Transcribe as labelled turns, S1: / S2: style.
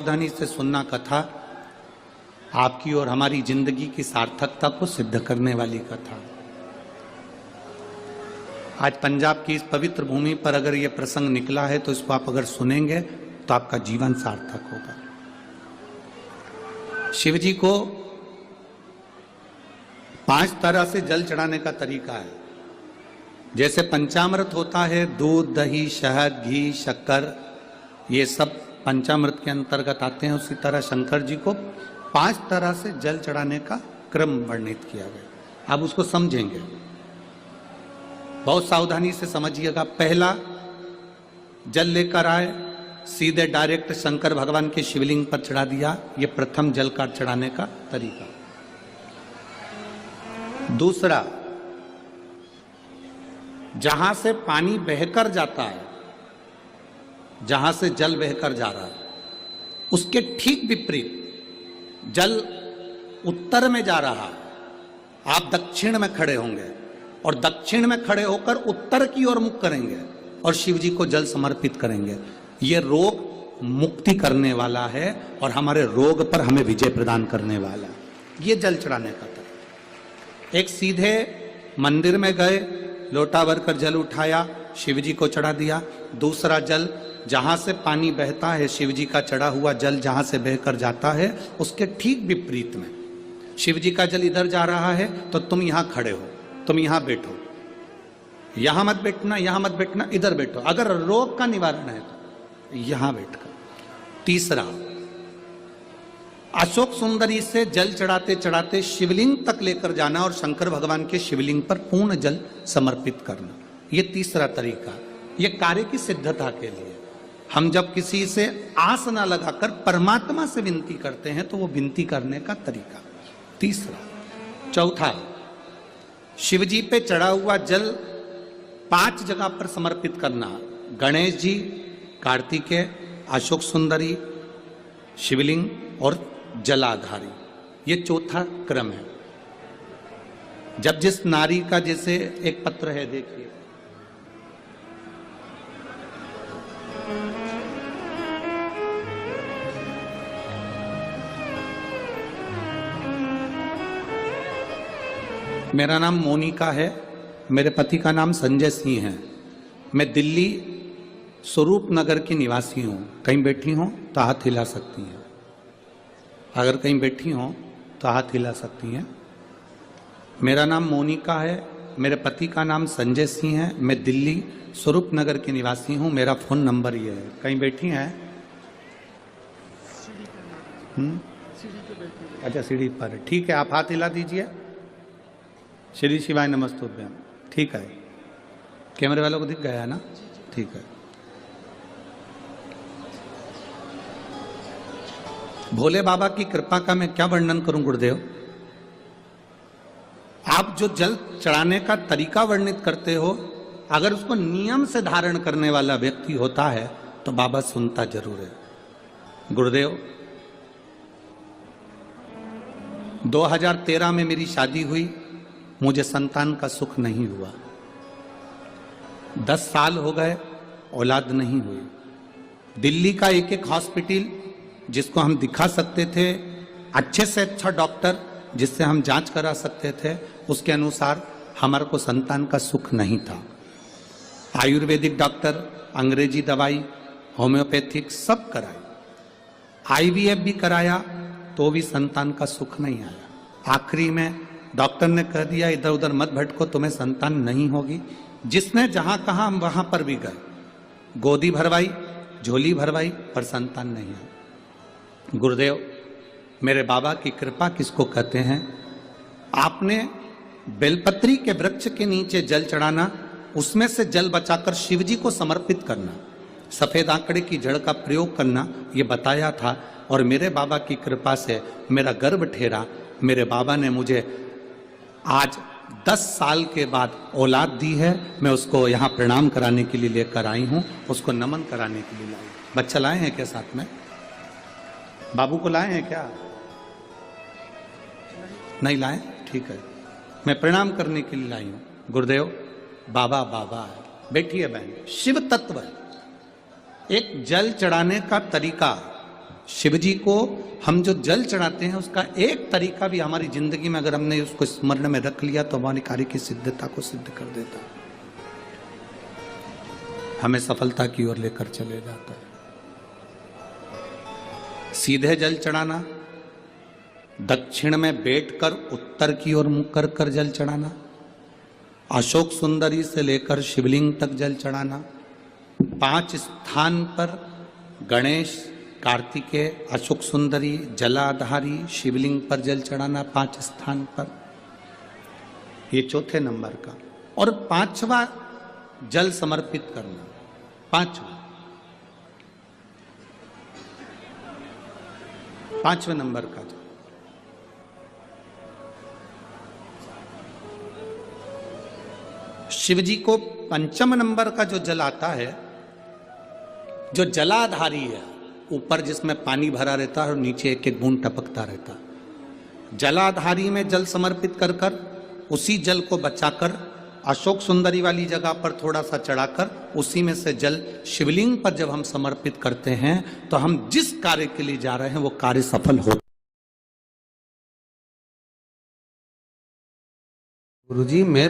S1: सावधानी से सुनना कथा आपकी और हमारी जिंदगी की सार्थकता को सिद्ध करने वाली कथा। आज पंजाब की इस पवित्र भूमि पर अगर यह प्रसंग निकला है तो इसको आप अगर सुनेंगे तो आपका जीवन सार्थक होगा। शिव जी को 5 तरह से जल चढ़ाने का तरीका है। जैसे पंचामृत होता है, दूध, दही, शहद, घी, शक्कर, ये सब पंचामृत के अंतर्गत आते हैं। उसी तरह शंकर जी को 5 तरह से जल चढ़ाने का क्रम वर्णित किया गया। अब उसको समझेंगे, बहुत सावधानी से समझिएगा। पहला, जल लेकर आए, सीधे डायरेक्ट शंकर भगवान के शिवलिंग पर चढ़ा दिया। यह प्रथम जल का चढ़ाने का तरीका। दूसरा, जहां से पानी बहकर जाता है, जहां से जल बहकर जा रहा है, उसके ठीक विपरीत जल उत्तर में जा रहा है, आप दक्षिण में खड़े होंगे और दक्षिण में खड़े होकर उत्तर की ओर मुख करेंगे और शिव जी को जल समर्पित करेंगे। यह रोग मुक्ति करने वाला है और हमारे रोग पर हमें विजय प्रदान करने वाला है। यह जल चढ़ाने का तरीका। एक, सीधे मंदिर में गए, लोटा भरकर जल उठाया, शिव जी को चढ़ा दिया। दूसरा जल, जहां से पानी बहता है, शिव जी का चढ़ा हुआ जल जहां से बहकर जाता है, उसके ठीक विपरीत में शिव जी का जल इधर जा रहा है तो तुम यहां खड़े हो, तुम यहां बैठो, यहां मत बैठना, यहां मत बैठना, इधर बैठो। अगर रोग का निवारण है तो यहां बैठकर। तीसरा, अशोक सुंदरी से जल चढ़ाते चढ़ाते शिवलिंग तक लेकर जाना और शंकर भगवान के शिवलिंग पर पूर्ण जल समर्पित करना। यह तीसरा तरीका। यह कार्य की सिद्धता के लिए। हम जब किसी से आस न लगाकर परमात्मा से विनती करते हैं तो वो विनती करने का तरीका। तीसरा। चौथा, शिव जी पे चढ़ा हुआ जल 5 जगह पर समर्पित करना। गणेश जी, कार्तिकेय, अशोक सुंदरी, शिवलिंग और जलाधारी। ये चौथा क्रम है। जब जिस नारी का, जैसे एक पत्र है, देखिए, मेरा नाम मोनिका है, मेरे पति का नाम संजय सिंह है। मैं दिल्ली स्वरूप नगर की निवासी हूँ। कहीं बैठी हो तो हाथ हिला सकती हैं। अगर कहीं बैठी हो तो हाथ हिला सकती हैं। मेरा नाम मोनिका है, मेरे पति का नाम संजय सिंह है। मैं दिल्ली स्वरूप नगर की निवासी हूँ। मेरा फ़ोन नंबर ये है। कहीं बैठी हैं? अच्छा, सीढ़ी पर है। ठीक है, आप हाथ हिला दीजिए। श्री शिवाय नमस्तुभ्यम। ठीक है, कैमरे वालों को दिख गया है ना? ठीक है। भोले बाबा की कृपा का मैं क्या वर्णन करूं गुरुदेव। आप जो जल चढ़ाने का तरीका वर्णित करते हो, अगर उसको नियम से धारण करने वाला व्यक्ति होता है तो बाबा सुनता जरूर है। गुरुदेव, 2013 में मेरी शादी हुई, मुझे संतान का सुख नहीं हुआ। 10 साल हो गए, औलाद नहीं हुई। दिल्ली का एक हॉस्पिटल जिसको हम दिखा सकते थे, अच्छे से अच्छा डॉक्टर जिससे हम जांच करा सकते थे, उसके अनुसार हमारे को संतान का सुख नहीं था। आयुर्वेदिक डॉक्टर, अंग्रेजी दवाई, होम्योपैथिक सब कराई, IVF भी कराया तो भी संतान का सुख नहीं आया। आखिरी में डॉक्टर ने कह दिया, इधर उधर मत भटको, तुम्हें संतान नहीं होगी। जिसने जहां कहा हम वहां पर भी गए, गोदी भरवाई, झोली भरवाई, पर संतान नहीं आई। गुरुदेव, मेरे बाबा की कृपा किसको कहते हैं? आपने बेलपत्री के वृक्ष के नीचे जल चढ़ाना, उसमें से जल बचाकर शिव जी को समर्पित करना, सफेद आंकड़े की जड़ का प्रयोग करना, ये बताया था। और मेरे बाबा की कृपा से मेरा गर्भ ठेरा। मेरे बाबा ने मुझे आज 10 साल के बाद औलाद दी है। मैं उसको यहाँ प्रणाम कराने के लिए लेकर आई हूँ, उसको नमन कराने के लिए लाई। बच्चा लाए हैं क्या साथ में? बाबू को लाए हैं क्या? नहीं लाए? ठीक है, मैं प्रणाम करने के लिए लाई हूँ। गुरुदेव, बाबा बाबा है। बैठिए बहन। शिव तत्व है। एक जल चढ़ाने का तरीका, शिव जी को हम जो जल चढ़ाते हैं उसका एक तरीका भी हमारी जिंदगी में अगर हमने उसको स्मरण में रख लिया तो हमारे कार्य की सिद्धता को सिद्ध कर देता है, हमें सफलता की ओर लेकर चले जाता है। सीधे जल चढ़ाना, दक्षिण में बैठकर उत्तर की ओर मुख कर कर जल चढ़ाना, अशोक सुंदरी से लेकर शिवलिंग तक जल चढ़ाना, 5 स्थान पर गणेश, कार्तिकेय, अशोक सुंदरी, जलाधारी, शिवलिंग पर जल चढ़ाना 5 स्थान पर, ये चौथे नंबर का। और 5वां जल समर्पित करना, 5वें नंबर का जल। शिव जी को 5म नंबर का जो जल आता है, जो जलाधारी है, ऊपर जिसमें पानी भरा रहता है और नीचे एक एक बूंद टपकता रहता है, जलाधारी में जल समर्पित कर कर उसी जल को बचाकर अशोक सुंदरी वाली जगह पर थोड़ा सा चढ़ाकर उसी में से जल शिवलिंग पर जब हम समर्पित करते हैं तो हम जिस कार्य के लिए जा रहे हैं वो कार्य सफल हो। गुरुजी मैं